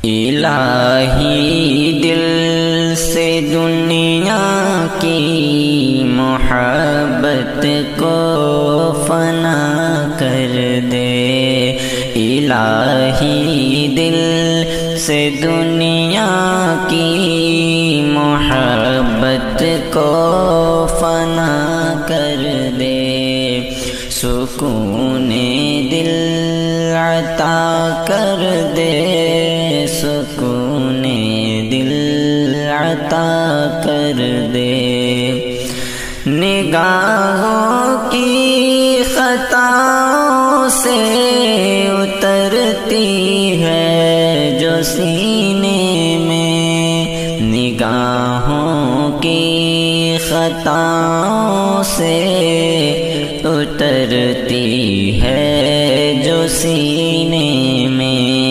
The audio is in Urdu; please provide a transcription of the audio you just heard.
الہی دل سے دنیا کی محبت کو فنا کر دے، الہی دل سے دنیا کی محبت کو فنا کر دے، سکون دل عطا کر دے، سکون دل عطا کر دے، نگاہوں کی خطاؤں سے اترتی ہے جو سینے میں، نگاہوں کی خطاؤں سے اترتی ہے جو سینے